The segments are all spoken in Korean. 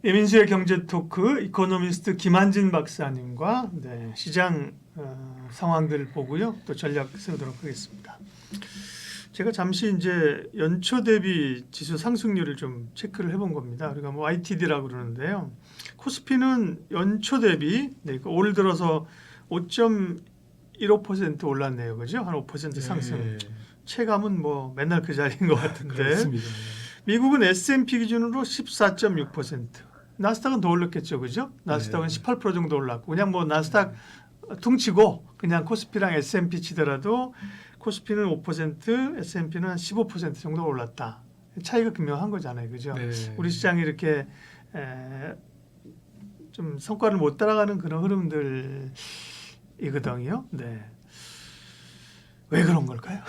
예민수의 경제 토크 이코노미스트 김한진 박사님과 시장 상황들을 보고요. 또 전략 세우도록 하겠습니다. 제가 잠시 이제 연초 대비 지수 상승률을 좀 체크를 해본 겁니다. 우리가 뭐 YTD라고 그러는데요. 코스피는 연초 대비 올 들어서 5.15% 올랐네요. 그죠? 한 5% 상승. 네. 체감은 뭐 맨날 그 자리인 것 같은데. 그렇습니다. 미국은 S&P 기준으로 14.6%. 나스닥은 더 올랐겠죠. 그죠? 나스닥은 네. 18% 정도 올랐고 그냥 뭐 나스닥 퉁치고 그냥 코스피랑 S&P 치더라도 코스피는 5%, S&P는 한 15% 정도 올랐다. 차이가 분명한 거잖아요. 그죠? 네. 우리 시장이 이렇게 좀 성과를 못 따라가는 그런 흐름들이거든요. 네. 왜 그런 걸까요?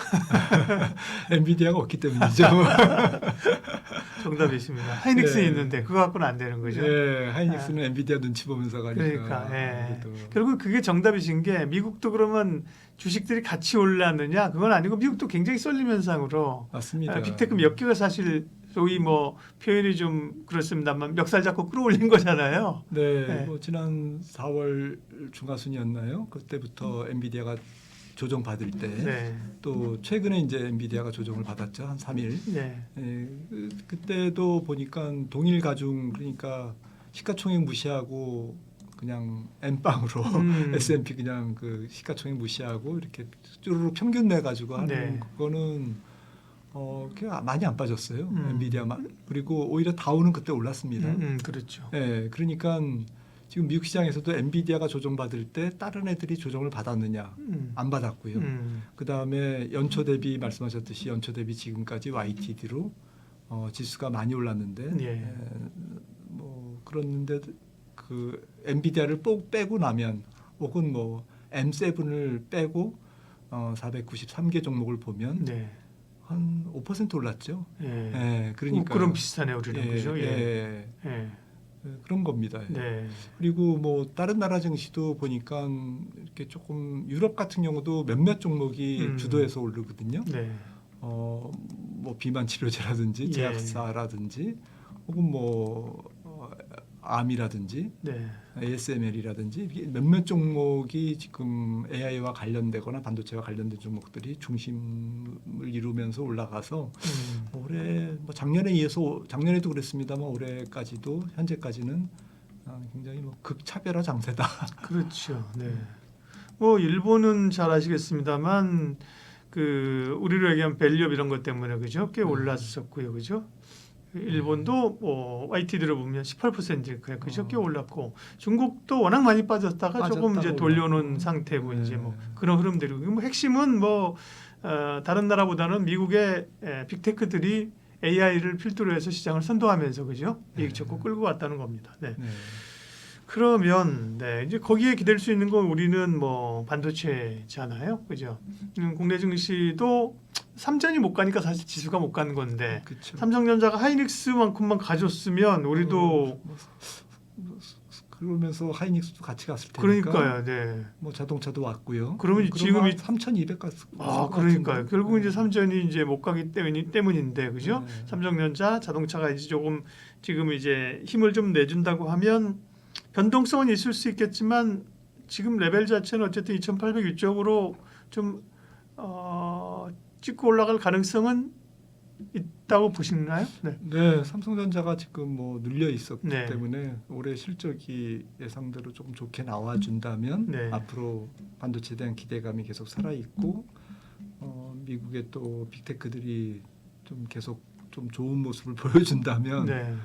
엔비디아가 없기 때문이죠. 정답이십니다. 하이닉스는 네. 있는데 그거 갖고는 안 되는 거죠. 네, 하이닉스는 엔비디아 눈치 보면서 가니까. 그러니까 아무래도. 결국 그게 정답이신 게 미국도 그러면 주식들이 같이 올랐느냐 그건 아니고 미국도 굉장히 쏠림 현상으로 맞습니다. 빅테크 몇 개가 사실 소위 뭐 표현이 좀 그렇습니다만 멱살 잡고 끌어올린 거잖아요. 네, 네. 뭐 지난 4월 중하순이었나요? 그때부터 엔비디아가 조정 받을 때 또 최근에 이제 엔비디아가 조정을 받았죠. 한 3일. 네. 그때도 보니까 동일 가중 그러니까 시가총액 무시하고 그냥 N빵으로 S&P 그냥 그 시가총액 무시하고 이렇게 쭈루룩 평균 내 가지고 하는 그거는 많이 안 빠졌어요. 엔비디아만. 그리고 오히려 다우는 그때 올랐습니다. 그렇죠. 네, 그러니까 지금 미국 시장에서도 엔비디아가 조정받을 때 다른 애들이 조정을 받았느냐? 안 받았고요. 그 다음에 연초 대비 말씀하셨듯이 연초 대비 지금까지 YTD로 지수가 많이 올랐는데 뭐 그렇는데 그 엔비디아를 빼고 나면 혹은 뭐 M7을 빼고 493개 종목을 보면 한 5% 올랐죠. 그러니까 그럼 비슷하네요, 우리는 그죠? 그런 겁니다. 그리고 뭐 다른 나라 증시도 보니까 이렇게 조금 유럽 같은 경우도 몇몇 종목이 주도해서 오르거든요. 뭐 비만 치료제라든지 제약사라든지 혹은 뭐 암이라든지 ASML이라든지 몇몇 종목이 지금 AI와 관련되거나 반도체와 관련된 종목들이 중심을 이루면서 올라가서 올해 뭐 작년에 이어서 작년에도 그랬습니다만 올해까지도 현재까지는 굉장히 뭐 극차별화 장세다. 그렇죠. 뭐 일본은 잘 아시겠습니다만 그 우리로 얘기하면 밸류업 이런 것 때문에 그죠? 꽤 올랐었고요, 그죠? 일본도 뭐 YTD를 보면 18%니까 그죠? 꽤 올랐고 중국도 워낙 많이 빠졌다가 조금 이제 돌려놓은 상태고 이제 뭐 그런 흐름들이고 뭐 핵심은 뭐 다른 나라보다는 미국의 빅테크들이 AI를 필두로 해서 시장을 선도하면서 그죠? 이익 좋고 끌고 왔다는 겁니다. 그러면 이제 거기에 기댈 수 있는 건 우리는 뭐 반도체잖아요, 그죠? 국내 증시도 삼전이 못 가니까 사실 지수가 못 가는 건데 삼성전자가 하이닉스만큼만 가졌으면 우리도 그러면서 하이닉스도 같이 갔을 테니까. 그러니까요, 뭐 자동차도 왔고요. 그러면 지금이 3,200 갔을 그러니까요. 결국은 이제 삼전이 이제 못 가기 때문인데, 그죠? 삼성전자, 자동차가 이제 조금 지금 이제 힘을 좀 내준다고 하면 변동성은 있을 수 있겠지만 지금 레벨 자체는 어쨌든 2,800 위쪽으로 좀 찍고 올라갈 가능성은 있다고 보시나요? 네, 삼성전자가 지금 뭐 눌려 있었기 때문에 올해 실적이 예상대로 조금 좋게 나와준다면 앞으로 반도체에 대한 기대감이 계속 살아 있고 미국의 또 빅테크들이 좀 계속 좀 좋은 모습을 보여준다면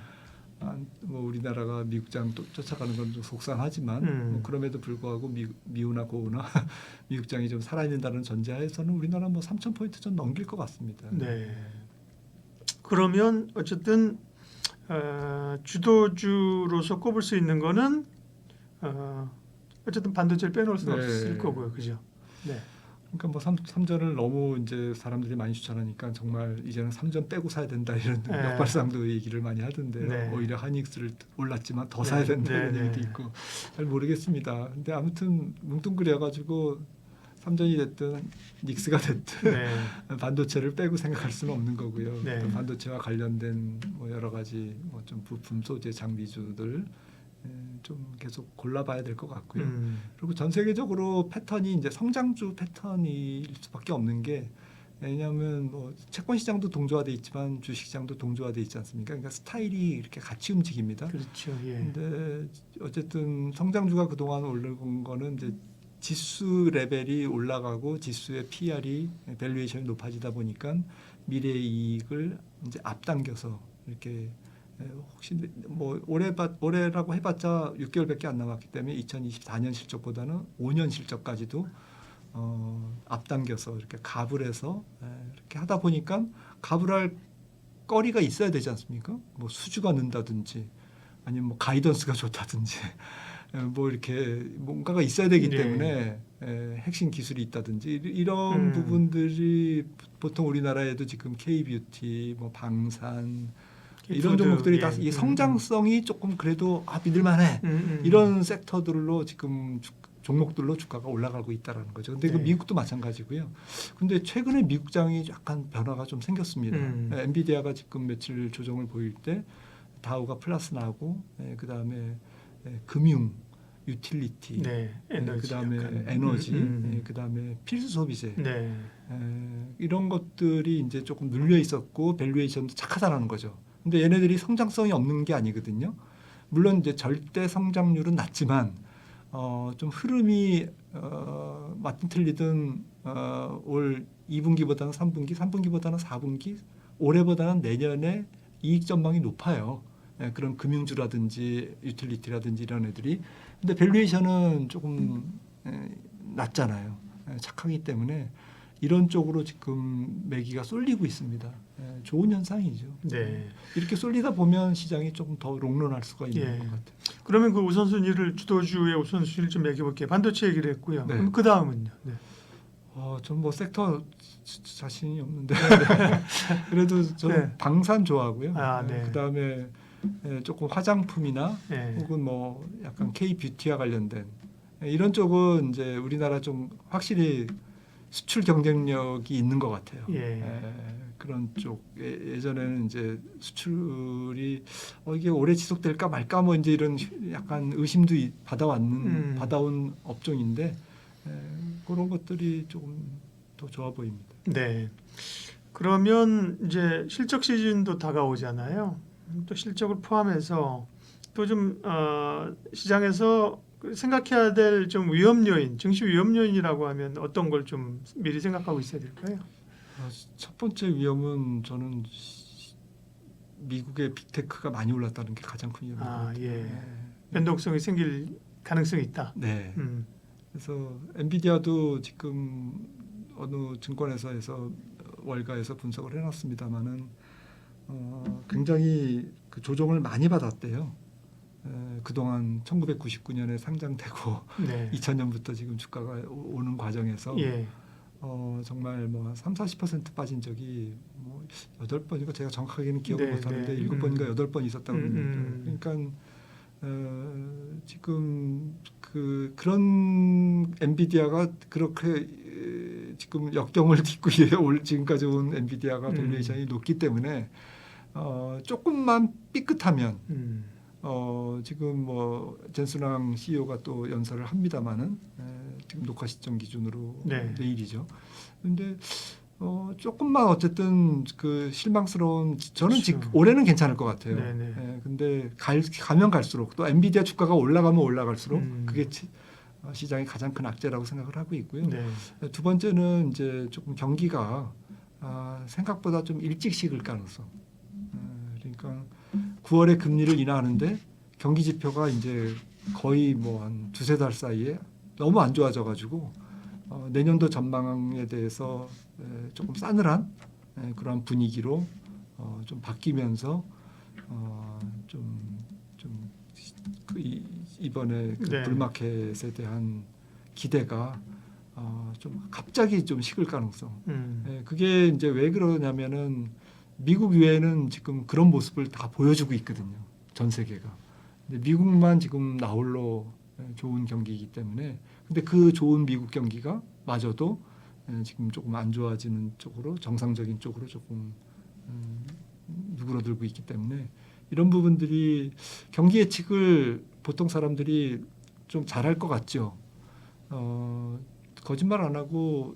뭐 우리나라가 미국장 쫓아가는 건 좀 속상하지만 뭐 그럼에도 불구하고 미우나 고우나 미국장이 좀 살아있는다는 전제하에서는 우리나라 뭐 3,000포인트 좀 넘길 것 같습니다. 그러면 어쨌든 주도주로서 꼽을 수 있는 거는 어쨌든 반도체를 빼놓을 수는 없을 거고요, 그죠? 그러니까 뭐 삼전을 너무 이제 사람들이 많이 추천하니까 정말 이제는 삼전 빼고 사야 된다 이런 역발상도 얘기를 많이 하던데 오히려 하이닉스를 올랐지만 더 사야 된다 이런 얘기도 있고 잘 모르겠습니다. 근데 아무튼 뭉뚱그려가지고 삼전이 됐든 닉스가 됐든 네. 반도체를 빼고 생각할 수는 없는 거고요. 네. 또 반도체와 관련된 뭐 여러 가지 뭐 좀 부품 소재 장비주들 좀 계속 골라봐야 될 것 같고요. 그리고 전 세계적으로 패턴이 이제 성장주 패턴일 수밖에 없는 게 왜냐하면 뭐 채권 시장도 동조화돼 있지만 주식 시장도 동조화돼 있지 않습니까? 그러니까 스타일이 이렇게 같이 움직입니다. 그렇죠. 예. 근데 어쨌든 성장주가 그동안 오른 거는 이제 지수 레벨이 올라가고 지수의 PR이 밸류에이션이 높아지다 보니까 미래 이익을 이제 앞당겨서 이렇게 혹시 뭐 올해라고 해봤자 6개월밖에 안 남았기 때문에 2024년 실적보다는 5년 실적까지도 앞당겨서 이렇게 갑을 해서 이렇게 하다 보니까 갑을 할 거리가 있어야 되지 않습니까? 뭐 수주가 는다든지 아니면 뭐 가이던스가 좋다든지 뭐 이렇게 뭔가가 있어야 되기 때문에 핵심 기술이 있다든지 이런 부분들이 보통 우리나라에도 지금 K뷰티, 뭐 방산 이런 종목들이 다 이 성장성이 조금 그래도 믿을만해 이런 섹터들로 지금 종목들로 주가가 올라가고 있다라는 거죠. 근데 그 미국도 마찬가지고요. 근데 최근에 미국장이 약간 변화가 좀 생겼습니다. 엔비디아가 지금 며칠 조정을 보일 때 다우가 플러스 나고 그다음에 금융, 유틸리티, 그다음에 에너지, 그다음에 필수 소비재 이런 것들이 이제 조금 눌려 있었고 밸류에이션도 착하다라는 거죠. 근데 얘네들이 성장성이 없는 게 아니거든요. 물론 이제 절대 성장률은 낮지만 좀 흐름이 맞든 틀리든 올 2분기보다는 3분기, 3분기보다는 4분기, 올해보다는 내년에 이익 전망이 높아요. 그런 금융주라든지 유틸리티라든지 이런 애들이. 근데 밸류에이션은 조금 낮잖아요. 착하기 때문에 이런 쪽으로 지금 매기가 쏠리고 있습니다. 좋은 현상이죠. 네. 이렇게 쏠리다 보면 시장이 조금 더 롱런할 수가 있는 것 같아요. 그러면 그 우선순위를 주도주의 우선순위를 좀 매겨볼게요. 반도체 얘기를 했고요. 그럼 그 다음은요? 전 뭐 섹터 자신이 없는데 그래도 저는 방산 좋아하고요. 그 다음에 조금 화장품이나 혹은 뭐 약간 K 뷰티와 관련된 이런 쪽은 이제 우리나라 좀 확실히 수출 경쟁력이 있는 것 같아요. 그런 쪽 예전에는 이제 수출이 이게 오래 지속될까 말까 뭐 이제 이런 약간 의심도 받아온 업종인데 그런 것들이 조금 더 좋아 보입니다. 네. 그러면 이제 실적 시즌도 다가오잖아요. 또 실적을 포함해서 또 좀 시장에서 생각해야 될 좀 위험 요인, 증시 위험 요인이라고 하면 어떤 걸 좀 미리 생각하고 있어야 될까요? 첫 번째 위험은 저는 미국의 빅테크가 많이 올랐다는 게 가장 큰 위험입니다. 변동성이 생길 가능성이 있다. 네. 그래서 엔비디아도 지금 어느 증권회사에서 월가에서 분석을 해놨습니다만은 굉장히 그 조정을 많이 받았대요. 그동안 1999년에 상장되고 2000년부터 지금 주가가 오는 과정에서 정말 뭐 30-40% 빠진 적이 뭐 8번인가 제가 정확하게는 기억을 못하는데 7번인가 8번 있었다고 합니다. 그러니까 지금 그런 엔비디아가 그렇게 지금 역경을 딛고 지금까지 온 엔비디아가 밸류에이션이 높기 때문에 조금만 삐끗하면 지금 뭐 젠순왕 CEO가 또 연설을 합니다마는 지금 녹화 시점 기준으로 내일이죠. 그런데 조금만 어쨌든 그 실망스러운 저는 올해는 괜찮을 것 같아요. 근데 가면 갈수록 또 엔비디아 주가가 올라가면 올라갈수록 그게 시장의 가장 큰 악재라고 생각을 하고 있고요. 두 번째는 이제 조금 경기가 생각보다 좀 일찍 식을 가능성. 그러니까 9월에 금리를 인하하는데 경기 지표가 이제 거의 뭐 한 2-3달 사이에 너무 안 좋아져가지고 내년도 전망에 대해서 조금 싸늘한 그런 분위기로 좀 바뀌면서 이번에 그 불마켓에 대한 기대가 좀 갑자기 좀 식을 가능성. 그게 이제 왜 그러냐면은 미국 외에는 지금 그런 모습을 다 보여주고 있거든요. 전 세계가. 근데 미국만 지금 나홀로 좋은 경기이기 때문에 근데 그 좋은 미국 경기가 마저도 지금 조금 안 좋아지는 쪽으로 정상적인 쪽으로 조금 누그러들고 있기 때문에 이런 부분들이 경기 예측을 보통 사람들이 좀 잘할 것 같죠. 거짓말 안 하고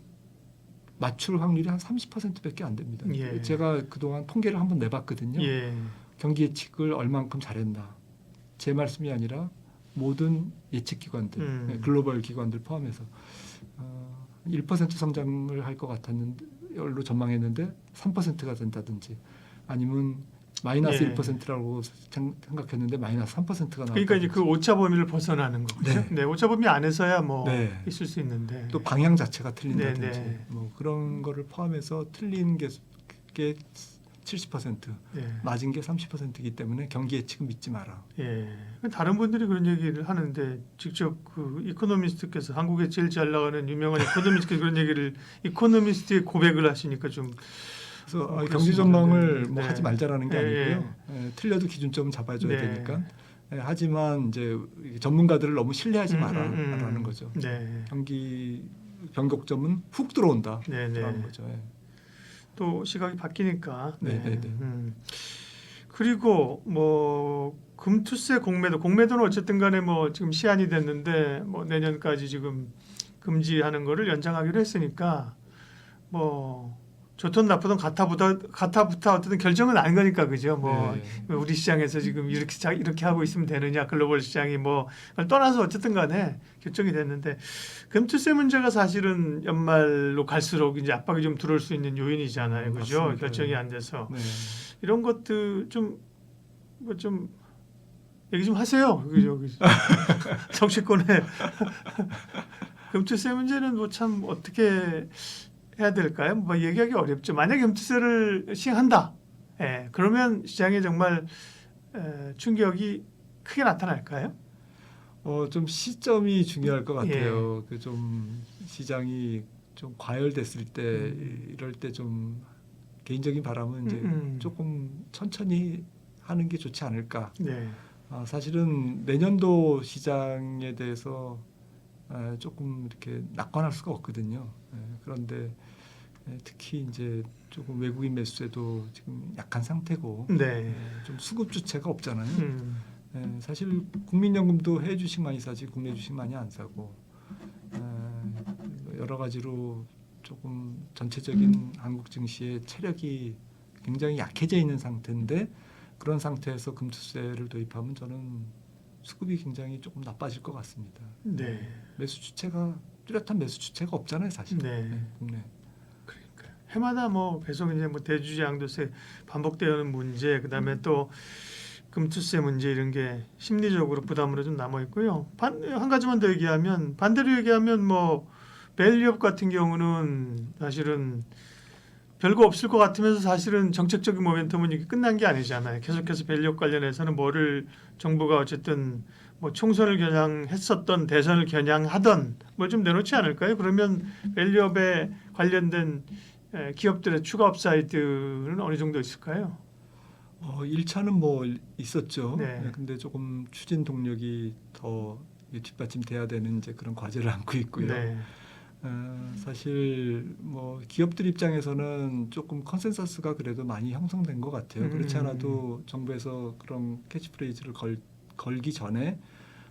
맞출 확률이 한 30%밖에 안 됩니다. 예. 제가 그동안 통계를 한번 내봤거든요. 예. 경기 예측을 얼만큼 잘했나. 제 말씀이 아니라 모든 예측 기관들, 글로벌 기관들 포함해서 1% 성장을 할 것 같았는데 열로 전망했는데 3%가 된다든지 아니면 마이너스 예. 1%라고 생각했는데 마이너스 3%가 나왔다. 그러니까 이제 그 오차 범위를 벗어나는 거죠. 네. 네, 오차 범위 안에서야 뭐 네. 있을 수 있는데 또 방향 자체가 틀린다든지 네. 뭐 그런 거를 포함해서 틀린 게 70%, 네. 맞은 게 30%이기 때문에 경기 예측은 믿지 마라. 예. 다른 분들이 그런 얘기를 하는데 직접 그 이코노미스트께서 한국에 제일 잘 나가는 유명한 이코노미스트께서 그런 얘기를 이코노미스트의 고백을 하시니까 좀 그래서 그럴 경제 수 전망을 있는데. 뭐 네. 하지 말자라는 게 예, 아니고요. 틀려도 기준점은 잡아줘야 네. 되니까. 하지만 이제 전문가들을 너무 신뢰하지 마라라는 거죠. 네. 경기 변곡점은 훅 들어온다. 네, 네. 라는 거죠. 예. 또 시각이 바뀌니까. 네, 네, 네. 그리고 뭐 금투세 공매도는 어쨌든 간에 뭐 지금 시한이 됐는데 뭐 내년까지 지금 금지하는 거를 연장하기로 했으니까 뭐 좋든 나쁘든 가타부타 어쨌든 결정은 난 거니까 그죠. 뭐 네. 우리 시장에서 지금 이렇게 하고 있으면 되느냐 글로벌 시장이 뭐 그걸 떠나서 어쨌든 간에 결정이 됐는데 금투세 문제가 사실은 연말로 갈수록 이제 압박이 좀 들어올 수 있는 요인이잖아요. 그죠. 맞습니다. 결정이 안 돼서 네. 이런 것들 좀 얘기 좀 하세요. 그죠. 정치권에 금투세 문제는 뭐 참 어떻게 해야 될까요? 뭐 얘기하기 어렵죠. 만약에 금투세를 시행한다. 예, 그러면 시장에 정말 충격이 크게 나타날까요? 좀 시점이 중요할 것 같아요. 그 좀 시장이 좀 과열됐을 때 이럴 때 좀 개인적인 바람은 이제 조금 천천히 하는 게 좋지 않을까. 네. 사실은 내년도 시장에 대해서 조금 이렇게 낙관할 수가 없거든요. 그런데 특히 이제 조금 외국인 매수세도 지금 약한 상태고 네. 좀 수급 주체가 없잖아요. 사실 국민연금도 해외 주식 많이 사지 국내 주식 많이 안 사고 여러 가지로 조금 전체적인 한국 증시의 체력이 굉장히 약해져 있는 상태인데 그런 상태에서 금투세를 도입하면 저는 수급이 굉장히 조금 나빠질 것 같습니다. 네. 매수 주체가 뚜렷한 매수 주체가 없잖아요, 사실. 네. 국내. 그러니까 해마다 뭐 계속 이제 뭐 대주주 양도세 반복되는 문제, 그다음에 또 금투세 문제 이런 게 심리적으로 부담으로 좀 남아 있고요. 한 가지만 더 얘기하면 반대로 얘기하면 뭐 밸류업 같은 경우는 사실은 별거 없을 것 같으면서 사실은 정책적인 모멘텀은 이게 끝난 게 아니잖아요. 계속해서 밸류업 관련해서는 뭐를 정부가 어쨌든 뭐 총선을 겨냥했었던 대선을 겨냥하던 뭐 좀 내놓지 않을까요? 그러면 밸류업에 관련된 기업들의 추가 업사이드는 어느 정도 있을까요? 1차는 뭐 있었죠. 네. 근데 조금 추진 동력이 더 뒷받침돼야 되는 이제 그런 과제를 안고 있고요. 네. 사실 뭐 기업들 입장에서는 조금 컨센서스가 그래도 많이 형성된 것 같아요. 그렇지 않아도 정부에서 그런 캐치프레이즈를 걸기 전에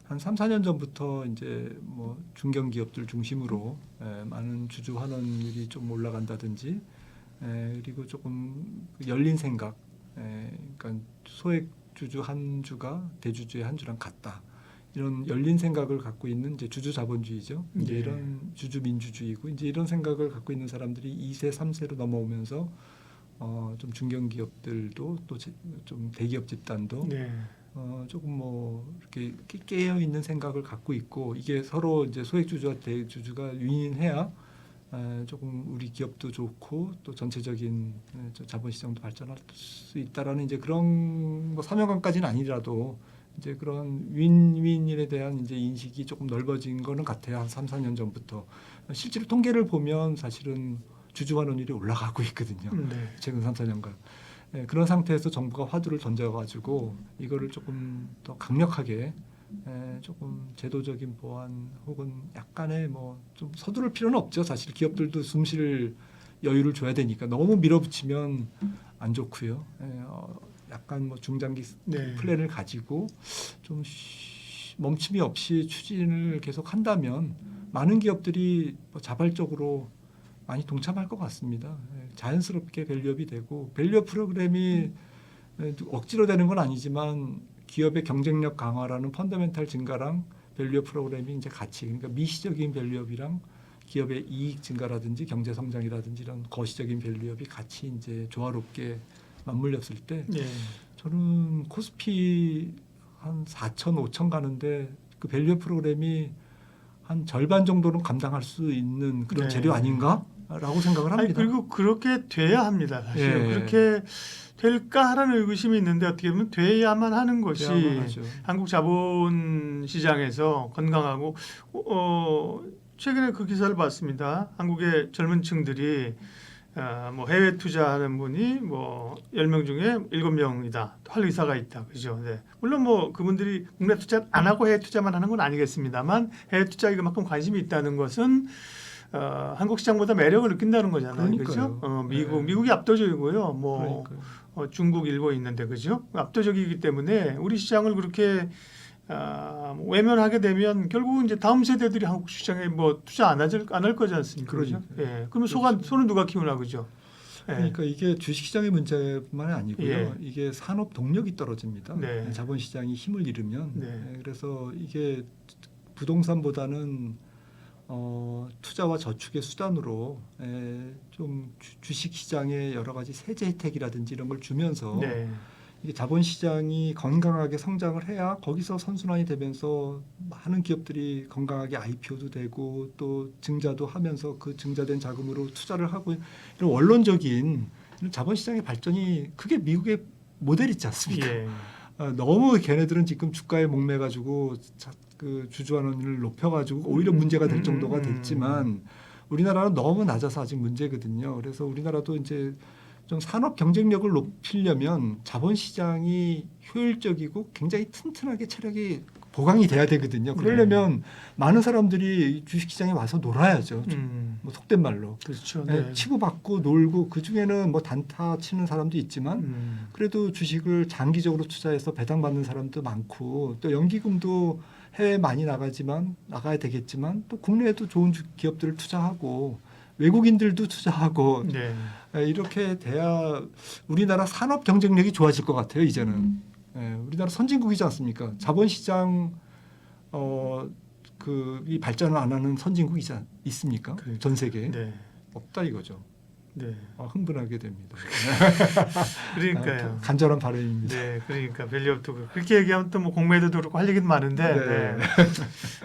한 3, 4년 전부터 이제 뭐 중견 기업들 중심으로 많은 주주 환원율이 좀 올라간다든지 그리고 조금 열린 생각, 그러니까 소액 주주 한 주가 대주주의 한 주랑 같다. 이런 열린 생각을 갖고 있는 이제 주주 자본주의죠. 이제 네. 이런 주주 민주주의고 이제 이런 생각을 갖고 있는 사람들이 2세, 3세로 넘어오면서 좀 중견 기업들도 또 좀 대기업 집단도 네. 조금 뭐 이렇게 깨어 있는 생각을 갖고 있고 이게 서로 이제 소액 주주와 대주주가 윈윈해야 조금 우리 기업도 좋고 또 전체적인 자본시장도 발전할 수 있다라는 이제 그런 뭐 사명감까지는 아니라도 이제 그런 윈윈에 대한 이제 인식이 조금 넓어진 거는 같아요. 한 3, 4년 전부터. 실제로 통계를 보면 사실은 주주 환원율이 올라가고 있거든요. 네. 최근 3, 4년간. 그런 상태에서 정부가 화두를 던져가지고 이거를 조금 더 강력하게 조금 제도적인 보완 혹은 약간의 뭐 좀 서두를 필요는 없죠. 사실 기업들도 숨쉴 여유를 줘야 되니까 너무 밀어붙이면 안 좋고요. 약간 뭐 중장기 네. 플랜을 가지고 좀 멈춤이 없이 추진을 계속 한다면 많은 기업들이 뭐 자발적으로 많이 동참할 것 같습니다. 자연스럽게 밸류업이 되고 밸류업 프로그램이 억지로 되는 건 아니지만 기업의 경쟁력 강화라는 펀더멘탈 증가랑 밸류업 프로그램이 이제 같이 그러니까 미시적인 밸류업이랑 기업의 이익 증가라든지 경제 성장이라든지 이런 거시적인 밸류업이 같이 이제 조화롭게 맞물렸을 때 예. 저는 코스피 한 4천, 5천 가는데 그 밸류업 프로그램이 한 절반 정도는 감당할 수 있는 그런 네. 재료 아닌가라고 생각을 아니, 합니다. 그리고 그렇게 돼야 합니다. 사실 예. 그렇게 될까 하는 의구심이 있는데 어떻게 보면 돼야만 하는 것이 돼야만 하죠. 한국 자본 시장에서 건강하고 최근에 그 기사를 봤습니다. 한국의 젊은 층들이 뭐 해외 투자하는 분이 뭐 10명 중에 7명이다. 할 의사가 있다. 그죠? 네. 물론 뭐 그분들이 국내 투자 안 하고 해외 투자만 하는 건 아니겠습니다만 해외 투자에 그만큼 관심이 있다는 것은 한국 시장보다 매력을 느낀다는 거잖아요. 그죠? 미국이 압도적이고요. 뭐 중국, 일본 있는데 그죠? 압도적이기 때문에 우리 시장을 그렇게 외면하게 되면 결국은 이제 다음 세대들이 한국 시장에 뭐 투자 안 할 거지 않습니까? 그죠? 예. 그러면 손은 누가 키우나 그죠? 예. 그러니까 이게 주식시장의 문제만이 아니고요. 예. 이게 산업 동력이 떨어집니다. 네. 자본시장이 힘을 잃으면 네. 그래서 이게 부동산보다는 투자와 저축의 수단으로 좀 주식시장의 여러 가지 세제 혜택이라든지 이런 걸 주면서 네. 이게 자본시장이 건강하게 성장을 해야 거기서 선순환이 되면서 많은 기업들이 건강하게 IPO도 되고 또 증자도 하면서 그 증자된 자금으로 투자를 하고 이런 원론적인 이런 자본시장의 발전이 그게 미국의 모델 있지 않습니까? 예. 너무 걔네들은 지금 주가에 목매가지고 그 주주환원을 높여가지고 오히려 문제가 될 정도가 됐지만 우리나라는 너무 낮아서 아직 문제거든요. 그래서 우리나라도 이제 좀 산업 경쟁력을 높이려면 자본시장이 효율적이고 굉장히 튼튼하게 체력이 보강이 돼야 되거든요. 그러려면 많은 사람들이 주식시장에 와서 놀아야죠. 뭐 속된 말로. 그렇죠. 네. 치고받고 놀고 그중에는 뭐 단타 치는 사람도 있지만 그래도 주식을 장기적으로 투자해서 배당받는 사람도 많고 또 연기금도 해외 많이 나가야 되겠지만 또 국내에도 좋은 기업들을 투자하고 외국인들도 투자하고 네. 이렇게 돼야 우리나라 산업 경쟁력이 좋아질 것 같아요. 이제는 우리나라 선진국이지 않습니까? 자본시장 이 발전을 안 하는 선진국이 있습니까? 그러니까. 전 세계에 네. 없다 이거죠. 네. 흥분하게 됩니다. 그러니까요. 간절한 발언입니다. 네, 그러니까 밸류업도 그렇게 얘기하면 또 뭐 공매도도 그렇고 할 얘기도 많은데 네.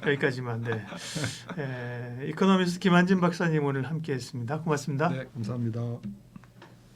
여기까지만. 이코노미스트 김한진 박사님 오늘 함께했습니다. 고맙습니다. 네, 감사합니다.